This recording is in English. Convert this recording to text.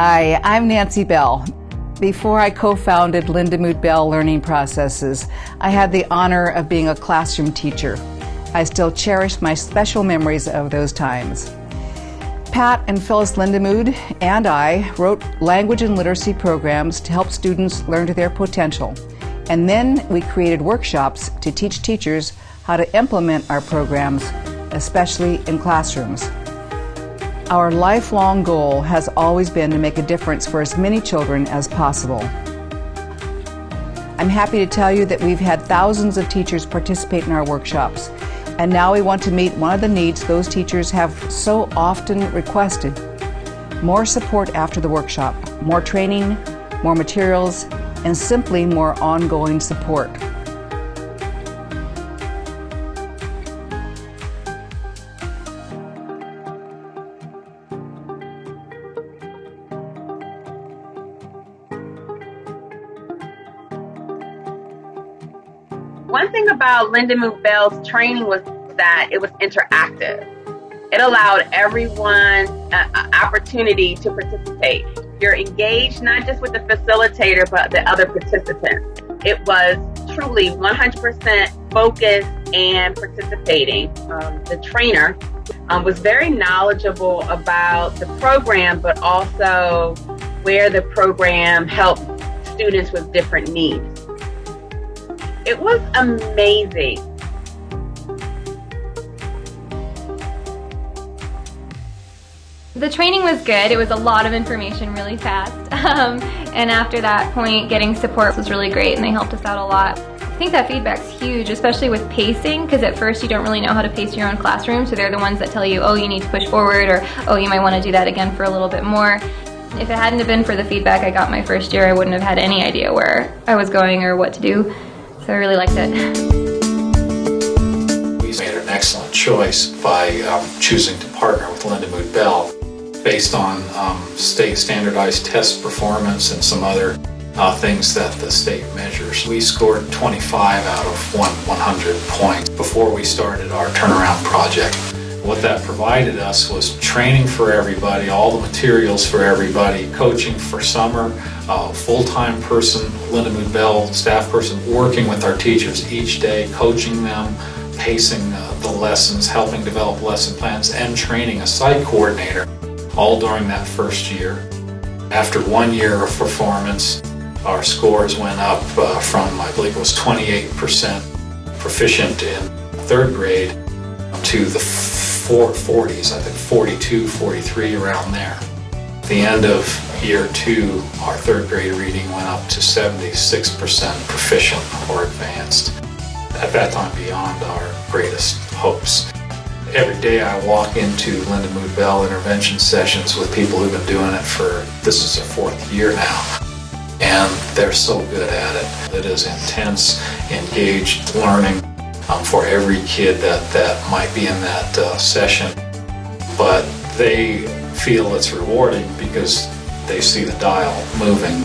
Hi, I'm Nancy Bell. Before I co-founded Lindamood-Bell Learning Processes, I had the honor of being a classroom teacher. I still cherish my special memories of those times. Pat and Phyllis Lindamood and I wrote language and literacy programs to help students learn to their potential. And then we created workshops to teach teachers how to implement our programs, especially in classrooms. Our lifelong goal has always been to make a difference for as many children as possible. I'm happy to tell you that we've had thousands of teachers participate in our workshops, and now we want to meet one of the needs those teachers have so often requested: more support after the workshop, more training, more materials, and simply more ongoing support. One thing about Lindamood-Bell's training was that it was interactive. It allowed everyone an opportunity to participate. You're engaged not just with the facilitator, but the other participants. It was truly 100% focused and participating. The trainer was very knowledgeable about the program, but also where the program helped students with different needs. It was amazing. The training was good. It was a lot of information really fast. And after that point, getting support was really great and they helped us out a lot. I think that feedback's huge, especially with pacing, because at first you don't really know how to pace your own classroom, so they're the ones that tell you, oh, you need to push forward, or oh, you might want to do that again for a little bit more. If it hadn't have been for the feedback I got my first year, I wouldn't have had any idea where I was going or what to do. So I really liked it. We made an excellent choice by choosing to partner with Lindamood-Bell based on state standardized test performance and some other things that the state measures. We scored 25 out of 100 points before we started our turnaround project. What that provided us was training for everybody, all the materials for everybody, coaching for summer, full-time person, Lindamood-Bell staff person, working with our teachers each day, coaching them, pacing the lessons, helping develop lesson plans, and training a site coordinator, all during that first year. After 1 year of performance, our scores went up from, I believe it was 28% proficient in third grade to the 40s, I think 42, 43, around there. At the end of year 2, our third grade reading went up to 76% proficient or advanced. At that time, beyond our greatest hopes. Every day I walk into Lindamood-Bell intervention sessions with people who've been doing it for, this is their 4th year now, and they're so good at it. It is intense, engaged learning for every kid that might be in that session, but they feel it's rewarding because they see the dial moving.